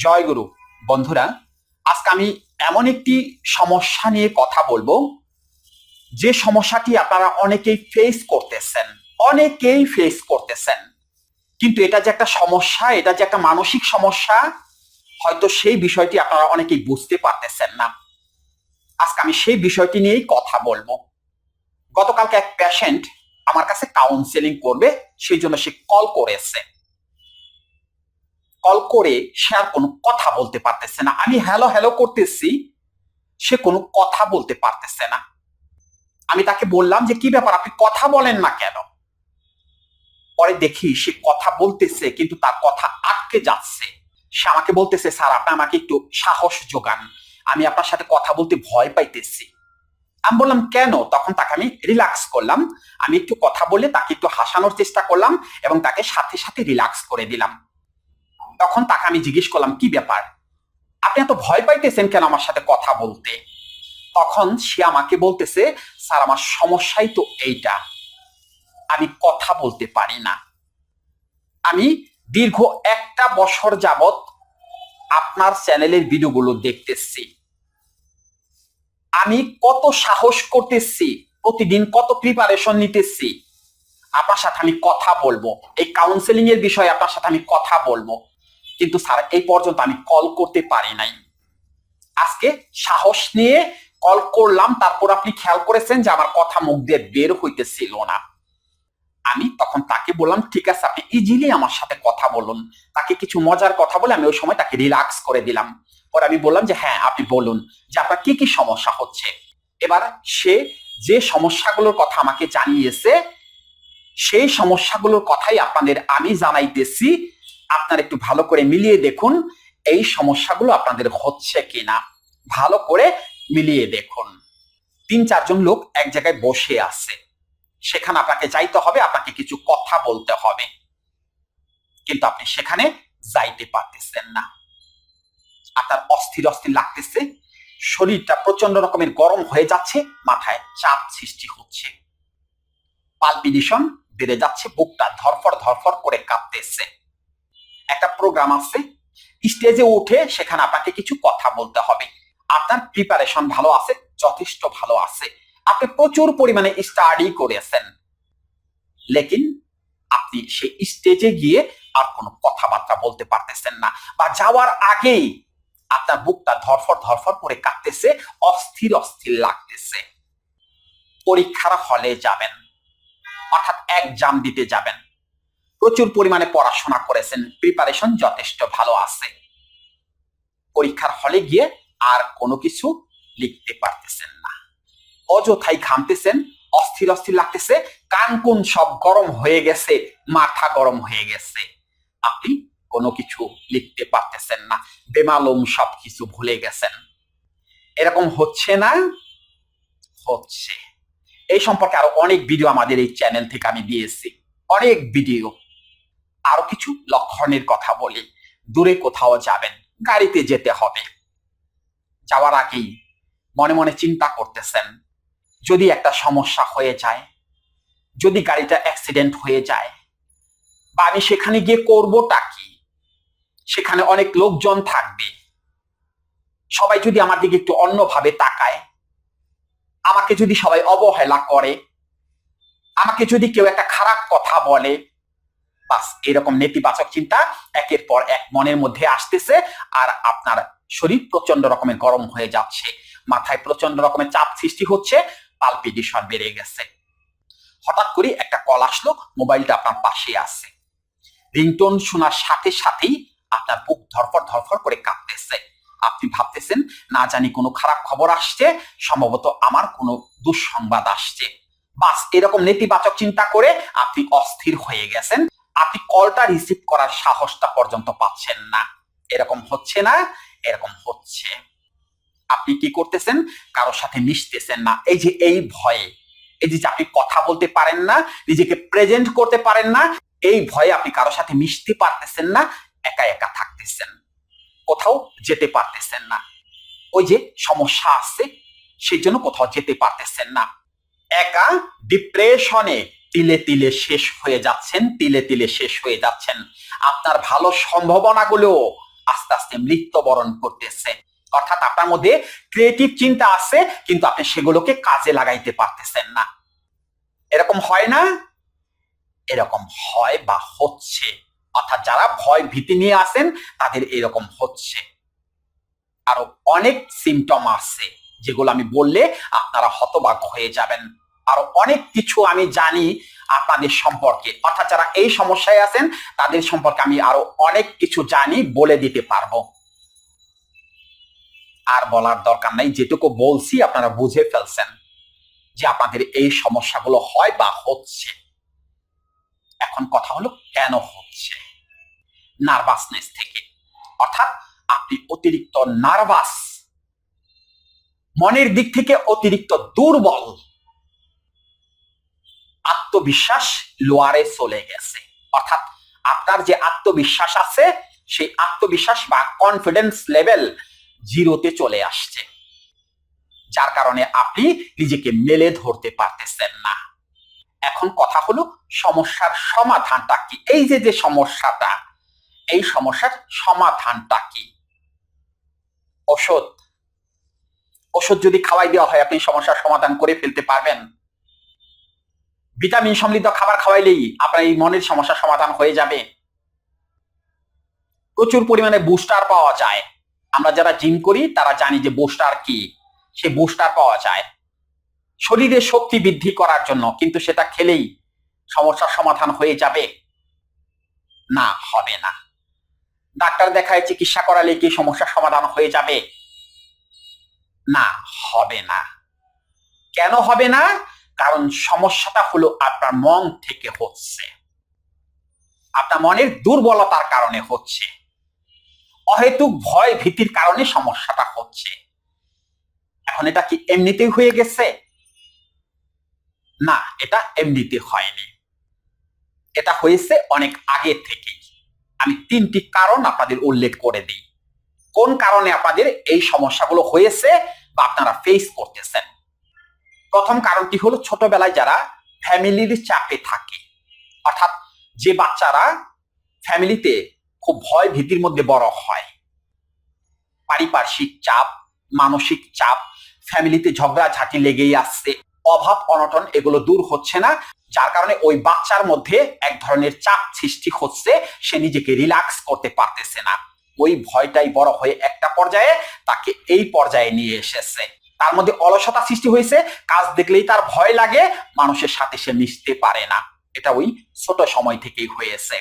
জয়গুরু। বন্ধুরা, আজকে আমি এমন একটি সমস্যা নিয়ে কথা বলবো, যে সমস্যাটি আপনারা অনেকেই ফেস করতেছেন। কিন্তু এটা যে একটা সমস্যা, এটা যে একটা মানসিক সমস্যা, হয়তো সেই বিষয়টি আপনারা অনেকেই বুঝতে পারতেছেন না। আজকে আমি সেই বিষয়টি নিয়েই কথা বলবো। গতকালকে এক পেশেন্ট আমার কাছে কাউন্সেলিং করবে, সেই জন্য সে কল করে সে আর কোনো কথা বলতে পারতেছে না। আমি হ্যালো হ্যালো করতেছি, সে কোনো কথা বলতে পারতেছে না। আমি তাকে বললাম যে কি ব্যাপার, আপনি কথা বলেন না কেন? পরে দেখি সে কথা বলতেছে, কিন্তু তার কথা আটকে যাচ্ছে। সে আমাকে বলতেছে, স্যার আপনি আমাকে একটু সাহস যোগান, আমি আপনার সাথে কথা বলতে ভয় পাইতেছি। আমি বললাম কেন? তখন তাকে আমি রিল্যাক্স করলাম। আমি একটু কথা বলে তাকে একটু হাসানোর চেষ্টা করলাম এবং তাকে সাথে সাথে রিল্যাক্স করে দিলাম। তখন তাকে আমি জিজ্ঞেস করলাম, কি ব্যাপার, আপনি এত ভয় পাইতেছেন কেন আমার সাথে কথা বলতে? তখন সে আমাকে বলতেছে, স্যার আমার সমস্যাই তো এইটা, আমি কথা বলতে পারি না। আমি দীর্ঘ 1 বছর যাবত আপনার চ্যানেলের ভিডিওগুলো দেখতেছি, আমি কত সাহস করতেছি, প্রতিদিন কত প্রিপারেশন নিতেছি, আপনার সাথে আমি কথা বলবো, এই কাউন্সেলিং এর বিষয়ে আপনার সাথে আমি কথা বলবো, কিন্তু স্যার এই পর্যন্ত আমি কল করতে পারি নাই। আজকে সাহস নিয়ে কল করলাম, তারপর আপনি খেয়াল করেছেন যে আমার কথা মুখ দিয়ে বের হইতেছিল না। আমি তখন তাকে বললাম, ঠিক আছে আপনি ইজিলি আমার সাথে কথা বলুন। তাকে কিছু মজার কথা বলে আমি ওই সময় তাকে রিল্যাক্স করে দিলাম। পরে আমি বললাম যে হ্যাঁ আপনি বলুন যে আপনার কি কি সমস্যা হচ্ছে। এবার সে যে সমস্যাগুলোর কথা আমাকে জানিয়েছে, সেই সমস্যাগুলোর কথাই আপনাদের আমি জানাইতেছি। আপনারা একটু ভালো করে মিলিয়ে দেখুন এই সমস্যাগুলো আপনাদের হচ্ছে কিনা। ভালো করে মিলিয়ে দেখুন। 3-4 জন লোক এক জায়গায় বসে আছে, সেখানে আপনাকে যাইতে হবে, আপনাকে কিছু কথা বলতে হবে, কিন্তু আপনি সেখানে যাইতে পারতেছেন না। আপনার অস্থির অস্থির লাগতেছে, শরীরটা প্রচন্ড রকমের গরম হয়ে যাচ্ছে, মাথায় চাপ সৃষ্টি হচ্ছে, পালপিটেশন বেড়ে যাচ্ছে, বুকটা ধরফর ধরফর করে কাঁপতেছে। একটা প্রোগ্রাম আছে, স্টেজে উঠে সেখানে আপনাকে কিছু কথা বলতে হবে। আপনার প্রিপারেশন ভালো আছে, যথেষ্ট ভালো আছে, আপনি প্রচুর পরিমাণে স্টাডি করেছেন, লেকিন আপনি সেই স্টেজে গিয়ে আর কোনো কথাবার্তা বলতে পারতেছেন না, বা যাওয়ার আগেই আপনার বুকটা ধরফর ধরফর করে কাঁপতেছে, অস্থির অস্থির লাগতেছে। পরীক্ষার হলে যাবেন, অর্থাৎ এক্সাম দিতে যাবেন, প্রচুর পরিমাণে পড়াশোনা করেছেন, প্রিপারেশন যথেষ্ট ভালো আছে, পরীক্ষার হলে গিয়ে আর কোনো কিছু লিখতে পারতেছেন না, অযথাই ঘামতেছেন, অস্থির অস্থির লাগতেছে, কান কুন সব গরম হয়ে গেছে, মাথা গরম হয়ে গেছে, আপনি কোনো কিছু লিখতে পারতেছেন না, বেমালুম সবকিছু ভুলে গেছেন। এরকম হচ্ছে না? হচ্ছে। এই সম্পর্কে আরো অনেক ভিডিও আমাদের এই চ্যানেল থেকে আমি দিয়েছি, অনেক ভিডিও। আরো কিছু লক্ষণের কথা বলি। দূরে কোথাও যাবেন, গাড়িতে যেতে হবে, যাওয়ার আগেই মনে মনে চিন্তা করতেছেন, যদি একটা সমস্যা হয়ে যায়, যদি গাড়িটা অ্যাক্সিডেন্ট হয়ে যায়, বা আমি সেখানে গিয়ে করবোটা কি, সেখানে অনেক লোকজন থাকবে, সবাই যদি আমার দিকে একটু অন্যভাবে তাকায়, আমাকে যদি সবাই অবহেলা করে, আমাকে যদি কেউ একটা খারাপ কথা বলে, বাস এরকম নেতিবাচক চিন্তা একের পর এক মনের মধ্যে আসতেছে, আর আপনার শরীর প্রচন্ড রকমের গরম হয়ে যাচ্ছে, মাথায় প্রচন্ড রকমের চাপ সৃষ্টি হচ্ছে, পালপিটেশন বেড়ে গেছে। হঠাৎ করে একটা কল আসলো, মোবাইলটা আপনার পাশে আছে, রিংটোন শোনার সাথে সাথেই আপনার বুক ধরফর ধরফর করে কাঁপতেছে, আপনি ভাবতেছেন না জানি কোনো খারাপ খবর আসছে, সম্ভবত আমার কোনো দুঃসংবাদ আসছে। বাস এরকম নেতিবাচক চিন্তা করে আপনি অস্থির হয়ে গেছেন, আপনি কলটা রিসিভ করার সাহসটা পর্যন্ত পাচ্ছেন না। এরকম হচ্ছে না? এরকম হচ্ছে। আপনি কি করতেছেন? কারোর সাথে মিশতেছেন না, এই যে এই ভয়ে, এই যে আপনি কথা বলতে পারেন না, নিজেকে প্রেজেন্ট করতে পারেন না, এই ভয়ে আপনি কারোর সাথে মিশতে পারতেছেন না, একা একা থাকতেছেন, কোথাও যেতে পারতেছেন না, ওই যে সমস্যা আছে সেই জন্য কোথাও যেতে পারতেছেন না, একা ডিপ্রেশনে তিলে তিলে শেষ হয়ে যাচ্ছেন, তিলে তিলে শেষ হয়ে যাচ্ছেন। আপনার ভালো সম্ভাবনাগুলো আস্তে আস্তে মৃত্যুবরণ করতেছে। অর্থাৎ আপনার মধ্যে ক্রিয়েটিভ চিন্তা আছে, কিন্তু আপনি সেগুলোকে কাজে লাগাইতে পারতেছেন না। এরকম হয় না? এরকম হয় বা হচ্ছে। অর্থাৎ যারা ভয় ভীতি নিয়ে আসেন তাদের এরকম হচ্ছে। আরো অনেক সিমটম আছে যেগুলো আমি বললে আপনারা হতবাক হয়ে যাবেন। আরো অনেক কিছু আমি জানি আপনাদের সম্পর্কে, অর্থাৎ যারা এই সমস্যায় আছেন তাদের সম্পর্কে আমি আরো অনেক কিছু জানি, বলে দিতে পারবো। আর বলার দরকার নাই, যেটুকু বলছি আপনারা বুঝে ফেলছেন যে আপনাদের এই সমস্যাগুলো হয় বা হচ্ছে। এখন কথা হলো কেন হচ্ছে? নার্ভাসনেস থেকে। অর্থাৎ আপনি অতিরিক্ত নার্ভাস, মনের দিক থেকে অতিরিক্ত দুর্বল, আত্মবিশ্বাস লোয়ারে চলে গেছে। অর্থাৎ আপনার যে আত্মবিশ্বাস আছে সেই আত্মবিশ্বাস বা কনফিডেন্স লেভেল জিরোতে চলে আসছে, যার কারণে আপনি নিজেকে মেলে ধরতে পারতেছেন না। এখন কথা হলো সমস্যার সমাধানটা কি? এই যে সমস্যাটা, এই সমস্যার সমাধানটা কি? ওষুধ। ওষুধ যদি খাওয়াই দেওয়া হয় আপনি সমস্যার সমাধান করে ফেলতে পারবেন? ভিটামিন সমৃদ্ধ খাবার খাওয়াইলেই আপনার এই মনের সমস্যার সমাধান হয়ে যাবে? প্রচুর পরিমাণে বুস্টার পাওয়া যায়। আমরা যারা জিম করি তারা জানি যে বুস্টার কি। সেই বুস্টার পাওয়া যায় শরীরে শক্তি বৃদ্ধি করার জন্য, কিন্তু সেটা খেলেই সমস্যার সমাধান হয়ে যাবে? না, হবে না। ডাক্তার দেখায় চিকিৎসা করালে কি সমস্যার সমাধান হয়ে যাবে? না, হবে না। কেন হবে না? কারণ সমস্যাটা হলো আপনার মন থেকে হচ্ছে, আপনার মনের দুর্বলতার কারণে হচ্ছে, অহেতুক ভয় ভীতির কারণে সমস্যাটা হচ্ছে। এখন এটা কি এমনিতেই হয়ে গেছে? না, এটা এমনিতে হয়নি, এটা হয়েছে অনেক আগে থেকেই। আমি 3টি কারণ আপনাদের উল্লেখ করে দিই, কোন কারণে আপনাদের এই সমস্যাগুলো হয়েছে বা আপনারা ফেস করতেছেন। প্রথম কারণটি হলো ছোটবেলায় যারা ফ্যামিলির চাপে থাকে, অর্থাৎ যে বাচ্চারা ফ্যামিলিতে খুব ভয় ভীতির মধ্যে বড় হয়, পারিপার্শ্বিক চাপ, মানসিক চাপ, ফ্যামিলিতে ঝগড়াঝাটি লেগেই আসছে, অভাব অনটন এগুলো দূর হচ্ছে না, যার কারণে ওই বাচ্চার মধ্যে এক ধরনের চাপ সৃষ্টি হচ্ছে, সে নিজেকে রিল্যাক্স করতে পারতেছে না। ওই ভয়টাই বড় হয়ে একটা পর্যায়ে তাকে এই পর্যায়ে নিয়ে এসেছে। তার মধ্যে অলসতা সৃষ্টি হয়েছে, কাজ দেখলেই তার ভয় লাগে, মানুষের সাথে সে মিশতে পারে না। এটা ওই ছোট সময় থেকেই হয়েছে।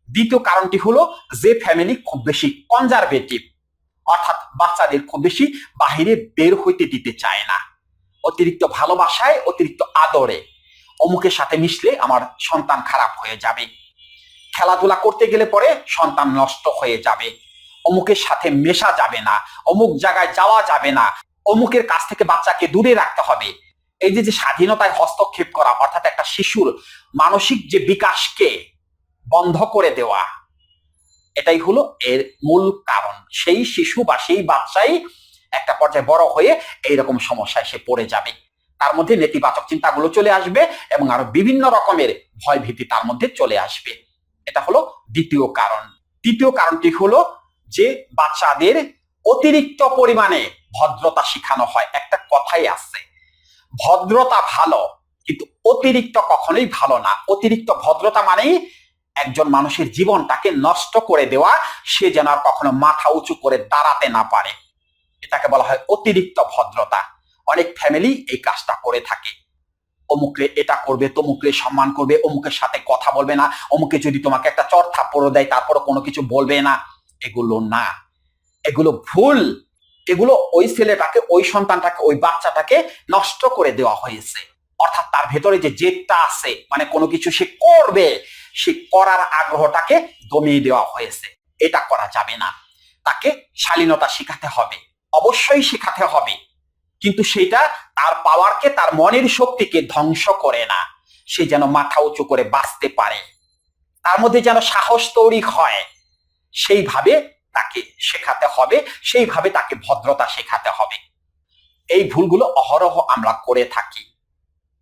দ্বিতীয় কারণটি হলো যে ফ্যামিলি খুব বেশি কনজারভেটিভ, অর্থাৎ বাচ্চাদের খুব বেশি বাহিরে বের হইতে দিতে চায় না, অতিরিক্ত ভালোবাসায়, অতিরিক্ত আদরে, অমুকের সাথে মিশলে আমার সন্তান খারাপ হয়ে যাবে, খেলাধুলা করতে গেলে পরে সন্তান নষ্ট হয়ে যাবে, অমুকের সাথে মেশা যাবে না, অমুক জায়গায় যাওয়া যাবে না, অমুকের কাছ থেকে বাচ্চাকে দূরে রাখতে হবে। এই যে স্বাধীনতায় হস্তক্ষেপ করা, অর্থাৎ একটা শিশুর মানসিক যে বিকাশকে বন্ধ করে দেওয়া, এটাই হলো এর মূল কারণ। সেই শিশু বা সেই বাচ্চাই একটা পর্যায়ে বড় হয়ে এইরকম সমস্যায় সে পড়ে যাবে, তার মধ্যে নেতিবাচক চিন্তাগুলো চলে আসবে এবং আরো বিভিন্ন রকমের ভয় ভীতি তার মধ্যে চলে আসবে। এটা হলো দ্বিতীয় কারণ। তৃতীয় কারণটি হলো যে বাচ্চাদের অতিরিক্ত পরিমাণে ভদ্রতা শেখানো হয়। একটা কথাই আছে, ভদ্রতা ভালো, কিন্তু অতিরিক্ত কখনোই ভালো না। অতিরিক্ত ভদ্রতা মানেই একজন মানুষের জীবনটাকে নষ্ট করে দেওয়া, সে যেন আর কখনো মাথা উঁচু করে দাঁড়াতে না পারে। এটাকে বলা হয় অতিরিক্ত ভদ্রতা। অনেক ফ্যামিলি এই কাজটা করে থাকে, অমুকরে এটা করবে, তমুকরে সম্মান করবে, অমুকের সাথে কথা বলবে না, অমুকে যদি তোমাকে একটা চর থাপ্পড় দেয় তারপরে কোনো কিছু বলবে না। এগুলো না, এগুলো ভুল। এগুলো ওই ছেলেটাকে, ওই সন্তানটাকে, ওই বাচ্চাটাকে নষ্ট করে দেওয়া হয়েছে। অর্থাৎ তার ভেতরে যে জেদটা আছে, মানে কোনো কিছু সে করবে, সে করার আগ্রহটাকে দমিয়ে দেওয়া হয়েছে। এটা করা যাবে না। তাকে শালীনতা শেখাতে হবে, অবশ্যই শেখাতে হবে, কিন্তু সেটা তার পাওয়ারকে, তার মনের শক্তিকে ধ্বংস করে না। সে যেন মাথা উঁচু করে বাঁচতে পারে, তার মধ্যে যেন সাহস তৈরি হয়, সেইভাবে তাকে শেখাতে হবে, সেইভাবে তাকে ভদ্রতা শেখাতে হবে। এই ভুলগুলো অহরহ আমরা করে থাকি,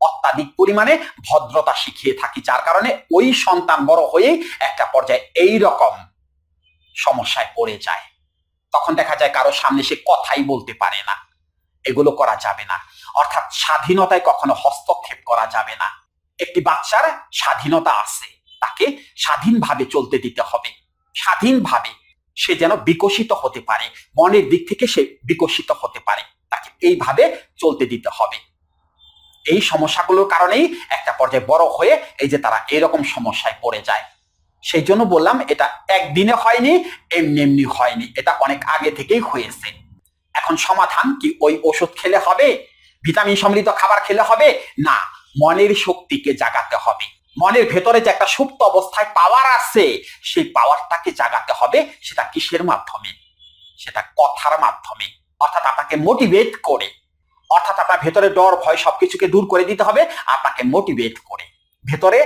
অত্যাধিক পরিমাণে ভদ্রতা শিখিয়ে থাকি, যার কারণে ওই সন্তান বড় হয়ে একটা পর্যায়ে এই রকম সমস্যায় পড়ে যায়। তখন দেখা যায় কারো সামনে সে কথাই বলতে পারে না। এগুলো করা যাবে না। অর্থাৎ স্বাধীনতায় কখনো হস্তক্ষেপ করা যাবে না। একটি বাচ্চার স্বাধীনতা আছে, তাকে স্বাধীনভাবে চলতে দিতে হবে। স্বাধীনভাবে সে যেন বিকশিত হতে পারে, মনের দিক থেকে সে বিকশিত হতে পারে, তাকে এইভাবে চলতে দিতে হবে। এই সমস্যাগুলোর কারণেই একটা পর্যায়ে বড় হয়ে এই যে তারা এরকম সমস্যায় পড়ে যায়। সেই জন্য বললাম এটা একদিনে হয়নি, এমনি এমনি হয়নি, এটা অনেক আগে থেকেই হয়েছে। এখন সমাধান কি ওই ওষুধ খেলে হবে, ভিটামিন সমৃদ্ধ খাবার খেলে হবে? না, মনের শক্তিকে জাগাতে হবে। মনের ভেতরে যে একটা সুপ্ত অবস্থায় পাওয়ার আছে, সেই পাওয়ারটাকে জাগাতে হবে। সেটা কিসের মাধ্যমে? সেটা কথার মাধ্যমে, অর্থাৎ আপনাকে মোটিভেট করে, অর্থাৎ আপনার ভেতরে ডর ভয় সবকিছুকে দূর করে দিতে হবে। আপনাকে মোটিভেট করে ভেতরে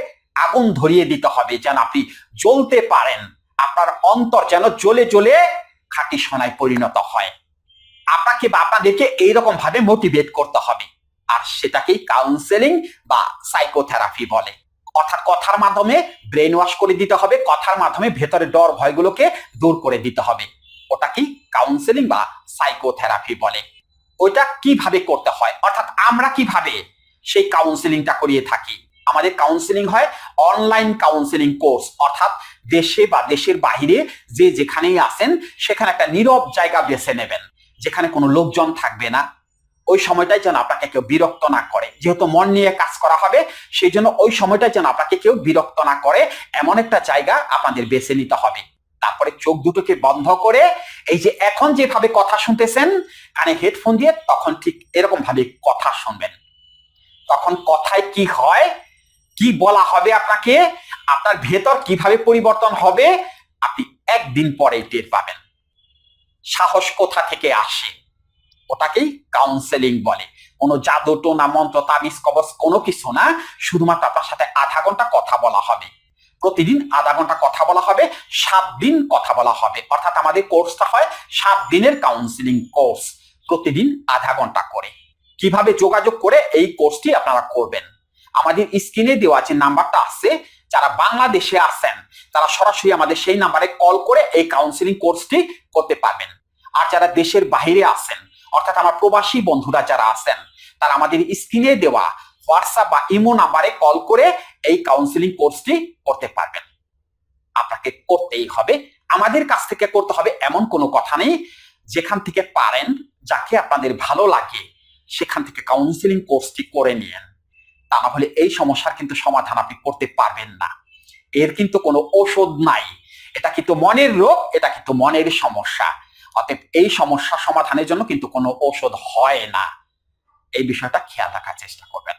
আগুন ধরিয়ে দিতে হবে, যেন আপনি জ্বলতে পারেন। আপনার অন্তর যেন জ্বলে জ্বলে খাঁটি সোনায় পরিণত হয়। আপনাকে বা আপনাদেরকে এইরকম ভাবে মোটিভেট করতে হবে। আর সেটাকেই কাউন্সেলিং বা সাইকোথেরাপি বলে। অর্থাৎ কথার মাধ্যমে ব্রেন ওয়াশ করে দিতে হবে, কথার মাধ্যমে ভেতরে ডর ভয়গুলোকে দূর করে দিতে হবে। ওটাকেই কাউন্সেলিং বা সাইকোথেরাপি বলে। ওইটা কিভাবে করতে হয়, অর্থাৎ আমরা কিভাবে সেই কাউন্সেলিংটা করিয়ে থাকি? আমাদের কাউন্সেলিং হয় অনলাইন কাউন্সেলিং কোর্স, অর্থাৎ দেশে বা দেশের বাইরে যে যেখানেই আছেন সেখানে একটা নীরব জায়গা বেছে নেবেন, যেখানে কোনো লোকজন থাকবে না। ওই সময়টাই যেন আপনাকে কেউ বিরক্ত না করে, যেহেতু মন নিয়ে কাজ করা হবে, সেই জন্য ওই সময়টাই যেন আপনাকে কেউ বিরক্ত না করে, এমন একটা জায়গা আপনাদের বেছে নিতে হবে। তারপরে চোখ দুটোকে বন্ধ করে এই যে এখন যেভাবে কথা শুনতেছেন কানে হেডফোন দিয়ে, তখন ঠিক এরকম ভাবে কথা শুনবেন। তখন কথায় কি হয়, কি বলা হবে আপনাকে, আপনার ভেতর কিভাবে পরিবর্তন হবে, আপনি একদিন পরেই টের পাবেন। সাহস কোথা থেকে আসে, ওটাকেই কাউন্সেলিং বলে। কোনো জাদু টোনা মন্ত্র তাবিজ কবজ কোনো কিছু না, শুধুমাত্র আপনার সাথে আধা ঘন্টা কথা বলা হবে। প্রতিদিন আধা ঘন্টা কথা বলা হবে, 7 দিন কথা বলা হবে। অর্থাৎ আমাদের কোর্সটা হয় 7 দিনের কাউন্সেলিং কোর্স, প্রতিদিন আধা ঘন্টা করে। কিভাবে যোগাযোগ করে এই কোর্সটি আপনারা করবেন? আমাদের স্ক্রিনে দেওয়া যে নাম্বারটা আছে, যারা বাংলাদেশে আছেন তারা সরাসরি আমাদের সেই নাম্বারে কল করে এই কাউন্সেলিং কোর্সটি করতে পারবেন। আর যারা দেশের বাইরে আছেন, অর্থাৎ আমার প্রবাসী বন্ধুরা যারা আছেন, তারা আমাদের স্ক্রিনে দেওয়া হোয়াটসঅ্যাপ বা ইমো নাম্বারে কল করে এই কাউন্সেলিং কোর্সটি করতে পারবেন। আপনাকে করতেই হবে, আমাদের কাছ থেকে করতে হবে এমন কোনো কথা নেই। যেখান থেকে পারেন, যাকে আপনাদের ভালো লাগে সেখান থেকে কাউন্সেলিং কোর্সটি করে নিয়েন। তা না হলে এই সমস্যার কিন্তু সমাধান আপনি করতে পারবেন না। এর কিন্তু কোনো ঔষধ নাই। এটা কিন্তু মনের রোগ, এটা কিন্তু মনের সমস্যা। অতএব এই সমস্যা সমাধানের জন্য কিন্তু কোনো ঔষধ হয় না। এই বিষয়টা খেয়াল রাখার চেষ্টা করবেন।